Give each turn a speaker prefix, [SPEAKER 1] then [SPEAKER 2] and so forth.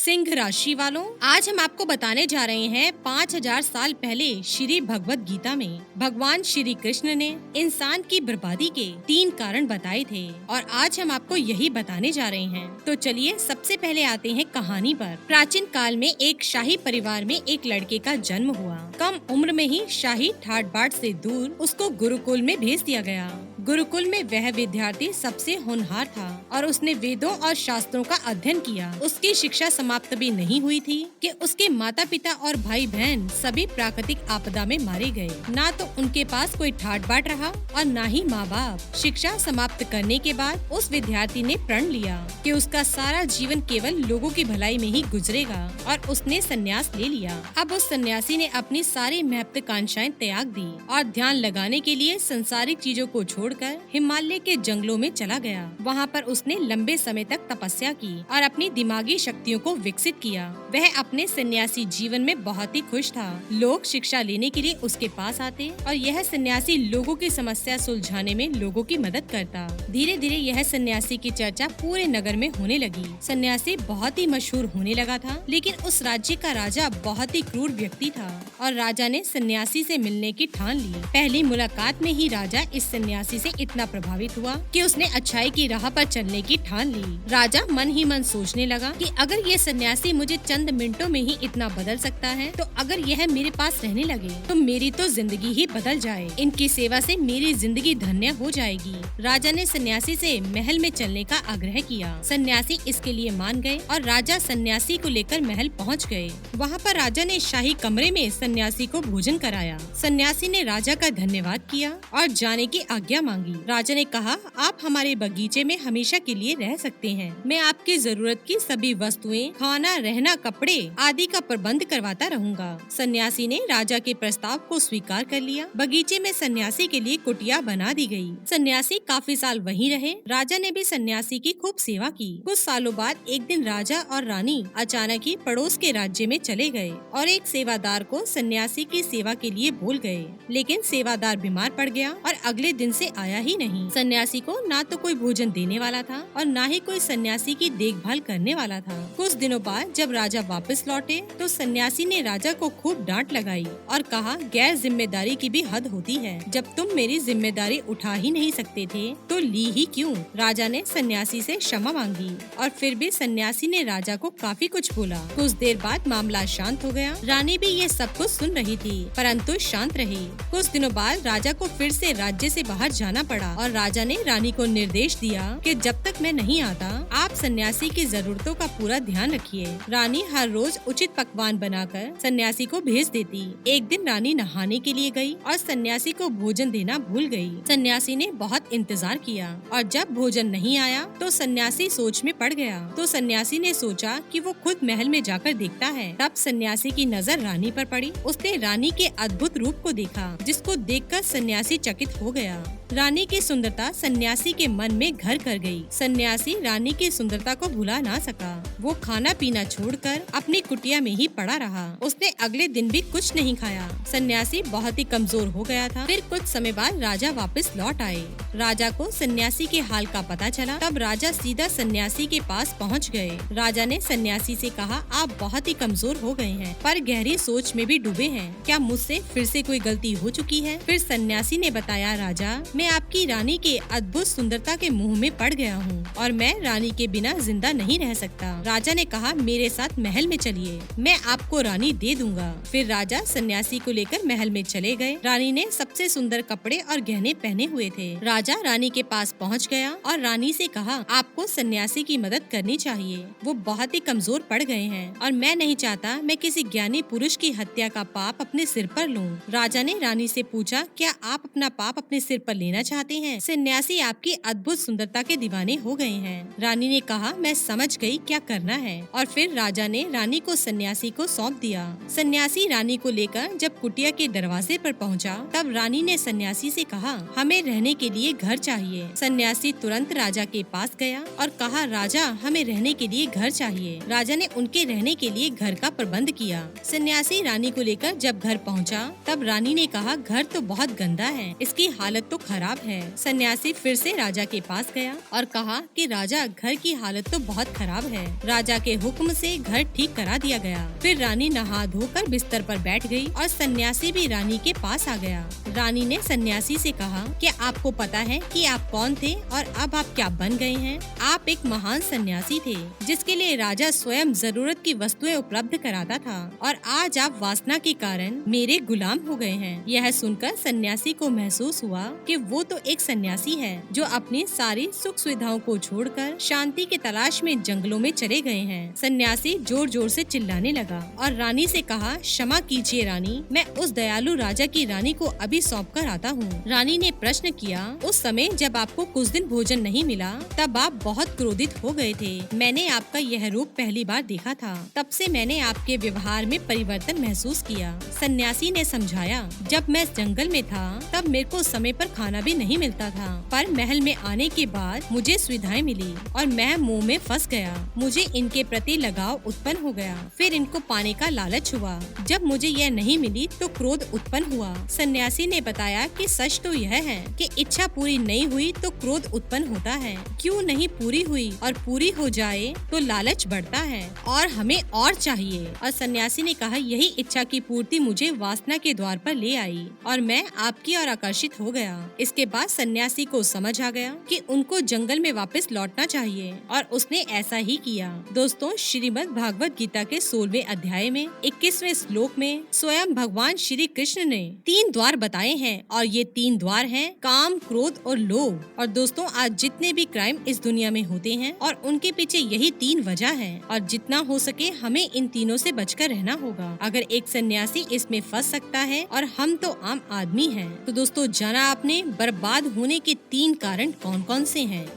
[SPEAKER 1] सिंह राशि वालों, आज हम आपको बताने जा रहे हैं 5000 साल पहले श्री भगवत गीता में भगवान श्री कृष्ण ने इंसान की बर्बादी के 3 कारण बताए थे और आज हम आपको यही बताने जा रहे हैं। तो चलिए सबसे पहले आते हैं कहानी पर। प्राचीन काल में एक शाही परिवार में एक लड़के का जन्म हुआ। कम उम्र में ही शाही ठाट बाट से दूर उसको गुरुकुल में भेज दिया गया। गुरुकुल में वह विद्यार्थी सबसे होनहार था और उसने वेदों और शास्त्रों का अध्ययन किया। उसकी शिक्षा समाप्त भी नहीं हुई थी कि उसके माता पिता और भाई बहन सभी प्राकृतिक आपदा में मारे गए। ना तो उनके पास कोई ठाट बाट रहा और ना ही माँ बाप। शिक्षा समाप्त करने के बाद उस विद्यार्थी ने प्रण लिया कि उसका सारा जीवन केवल लोगों की भलाई में ही गुजरेगा और उसने संन्यास ले लिया। अब उस सन्यासी ने अपनी सारी महत्वाकांक्षाएं त्याग दी और ध्यान लगाने के लिए संसारिक चीजों को छोड़कर हिमालय के जंगलों में चला गया। वहाँ पर उसने लंबे समय तक तपस्या की और अपनी दिमागी शक्तियों को विकसित किया। वह अपने सन्यासी जीवन में बहुत ही खुश था। लोग शिक्षा लेने के लिए उसके पास आते और यह सन्यासी लोगों की समस्या सुलझाने में लोगों की मदद करता। धीरे धीरे यह सन्यासी की चर्चा पूरे नगर में होने लगी। सन्यासी बहुत ही मशहूर होने लगा था, लेकिन उस राज्य का राजा बहुत ही क्रूर व्यक्ति था और राजा ने सन्यासी से मिलने की ठान ली। पहली मुलाकात में ही राजा इस सन्यासी से इतना प्रभावित हुआ कि उसने अच्छाई की राह पर चलने की ठान ली। राजा मन ही मन सोचने लगा कि अगर ये सन्यासी मुझे चंद मिनटों में ही इतना बदल सकता है, तो अगर यह मेरे पास रहने लगे तो मेरी तो जिंदगी ही बदल जाए। इनकी सेवा से मेरी जिंदगी धन्य हो जाएगी। राजा ने सन्यासी से महल में चलने का आग्रह किया। सन्यासी इसके लिए मान गए और राजा सन्यासी को लेकर महल पहुंच गए। वहां पर राजा ने शाही कमरे में सन्यासी को भोजन कराया। सन्यासी ने राजा का धन्यवाद किया और जाने की आज्ञा मांगी। राजा ने कहा, आप हमारे बगीचे में हमेशा के लिए रह सकते हैं। मैं आपकी जरूरत की सभी वस्तुएं, खाना, रहना, कपड़े आदि का प्रबंध करवाता रहूंगा। सन्यासी ने राजा के प्रस्ताव को स्वीकार कर लिया। बगीचे में सन्यासी के लिए कुटिया बना दी गई। सन्यासी काफी साल वहीं रहे। राजा ने भी सन्यासी की खूब सेवा की। कुछ सालों बाद एक दिन राजा और रानी अचानक ही पड़ोस के राज्य में चले गए और एक सेवादार को सन्यासी की सेवा के लिए भूल गए। लेकिन सेवादार बीमार पड़ गया और अगले दिन से आया ही नहीं। सन्यासी को ना तो कोई भोजन देने वाला था और ना ही कोई सन्यासी की देखभाल करने वाला था। कुछ दिनों बाद जब राजा वापस लौटे तो सन्यासी ने राजा को खूब डांट लगाई और कहा, गैर जिम्मेदारी की भी हद होती है। जब तुम मेरी जिम्मेदारी उठा ही नहीं सकते थे तो ली ही क्यों? राजा ने सन्यासी से क्षमा मांगी और फिर भी सन्यासी ने राजा को काफी कुछ बोला। कुछ देर बाद मामला शांत हो गया। रानी भी ये सब कुछ सुन रही थी, परंतु शांत रही। कुछ दिनों बाद राजा को फिर से राज्य से बाहर जाना पड़ा और राजा ने रानी को निर्देश दिया कि जब तक मैं नहीं आता, आप सन्यासी की जरूरतों का पूरा ध्यान रखिए। रानी हर रोज उचित पकवान बनाकर सन्यासी को भेज देती। एक दिन रानी नहाने के लिए गई और सन्यासी को भोजन देना भूल गई। सन्यासी ने बहुत इंतजार किया और जब भोजन नहीं आया तो सन्यासी सोच में पड़ गया। तो सन्यासी ने सोचा कि वो खुद महल में जाकर देखता है। तब सन्यासी की नजर रानी पर पड़ी। उसने रानी के अद्भुत रूप को देखा, जिसको देखकर सन्यासी चकित हो गया। रानी की सुंदरता सन्यासी के मन में घर कर गई। सन्यासी रानी की सुंदरता को भुला ना सका। वो खाना पीना छोड़कर अपनी कुटिया में ही पड़ा रहा। उसने अगले दिन भी कुछ नहीं खाया। सन्यासी बहुत ही कमजोर हो गया था। फिर कुछ समय बाद राजा वापस लौट आए। राजा को सन्यासी के हाल का पता चला। तब राजा सीधा सन्यासी के पास पहुंच गए। राजा ने सन्यासी से कहा, आप बहुत ही कमजोर हो गए हैं, पर गहरी सोच में भी डूबे हैं। क्या मुझसे फिर से कोई गलती हो चुकी है? फिर सन्यासी ने बताया, राजा, मैं आपकी रानी के अद्भुत सुंदरता के मुंह में पड़ गया हूँ और मैं रानी के बिना जिंदा नहीं रह सकता। राजा ने कहा, मेरे साथ महल में चलिए, मैं आपको रानी दे दूंगा। फिर राजा सन्यासी को लेकर महल में चले गए। रानी ने सबसे सुंदर कपड़े और गहने पहने हुए थे। राजा रानी के पास पहुँच गया और रानी से कहा, आपको सन्यासी की मदद करनी चाहिए। वो बहुत ही कमजोर पड़ गए हैं और मैं नहीं चाहता मैं किसी ज्ञानी पुरुष की हत्या का पाप अपने सिर पर लूं। राजा ने रानी से पूछा, क्या आप अपना पाप अपने सिर पर लेना चाहते हैं? सन्यासी आपकी अद्भुत सुंदरता के दीवाने हो गए हैं। रानी ने कहा, मैं समझ गई क्या करना है। और फिर राजा ने रानी को सन्यासी को सौंप दिया। सन्यासी रानी को लेकर जब कुटिया के दरवाजे पर पहुंचा, तब रानी ने सन्यासी से कहा, हमें रहने के लिए घर चाहिए। सन्यासी तुरंत राजा के पास गया और कहा, राजा, हमें रहने के लिए घर चाहिए। राजा ने उनके रहने के लिए घर का प्रबंध किया। सन्यासी रानी को लेकर जब घर पहुंचा, तब रानी ने कहा, घर तो बहुत गंदा है, इसकी हालत तो खराब खराब है। सन्यासी फिर से राजा के पास गया और कहा कि राजा, घर की हालत तो बहुत खराब है। राजा के हुक्म से घर ठीक करा दिया गया। फिर रानी नहा धोकर बिस्तर पर बैठ गई और सन्यासी भी रानी के पास आ गया। रानी ने सन्यासी से कहा कि आपको पता है कि आप कौन थे और अब आप क्या बन गए हैं? आप एक महान सन्यासी थे जिसके लिए राजा स्वयं जरूरत की वस्तुएं उपलब्ध कराता था और आज आप वासना के कारण मेरे गुलाम हो गए हैं। यह सुनकर सन्यासी को महसूस हुआ कि वो तो एक सन्यासी है जो अपनी सारी सुख सुविधाओं को छोड़कर शांति की तलाश में जंगलों में चले गए हैं। सन्यासी जोर जोर से चिल्लाने लगा और रानी से कहा, क्षमा कीजिए रानी, मैं उस दयालु राजा की रानी को अभी सौंप कर आता हूँ। रानी ने प्रश्न किया, उस समय जब आपको कुछ दिन भोजन नहीं मिला तब आप बहुत क्रोधित हो गए थे। मैंने आपका यह रूप पहली बार देखा था, तब से मैंने आपके व्यवहार में परिवर्तन महसूस किया। सन्यासी ने समझाया, जब मैं जंगल में था तब मेरे को समय पर खाना भी नहीं मिलता था, पर महल में आने के बाद मुझे सुविधाएं मिली और मैं मुंह में फंस गया। मुझे इनके प्रति लगाव उत्पन्न हो गया, फिर इनको पाने का लालच हुआ। जब मुझे यह नहीं मिली तो क्रोध उत्पन्न हुआ। सन्यासी ने बताया कि सच तो यह है कि इच्छा पूरी नहीं हुई तो क्रोध उत्पन्न होता है, क्यों नहीं पूरी हुई और पूरी हो जाए तो लालच बढ़ता है और हमें और चाहिए। और सन्यासी ने कहा, यही इच्छा की पूर्ति मुझे वासना के द्वार पर ले आई और मैं आपकी ओर आकर्षित हो गया। इसके बाद सन्यासी को समझ आ गया कि उनको जंगल में वापस लौटना चाहिए और उसने ऐसा ही किया। दोस्तों, श्रीमद् भागवत गीता के 16वें अध्याय में 21वें श्लोक में स्वयं भगवान श्री कृष्ण ने 3 द्वार बताए हैं और ये 3 द्वार हैं काम, क्रोध और लोभ। और दोस्तों, आज जितने भी क्राइम इस दुनिया में होते हैं और उनके पीछे यही 3 वजह है और जितना हो सके हमें इन तीनों से बचकर रहना होगा। अगर एक सन्यासी इसमें फंस सकता है और हम तो आम आदमी हैं। तो दोस्तों, जाना आपने बर्बाद होने के 3 कारण कौन कौन से हैं?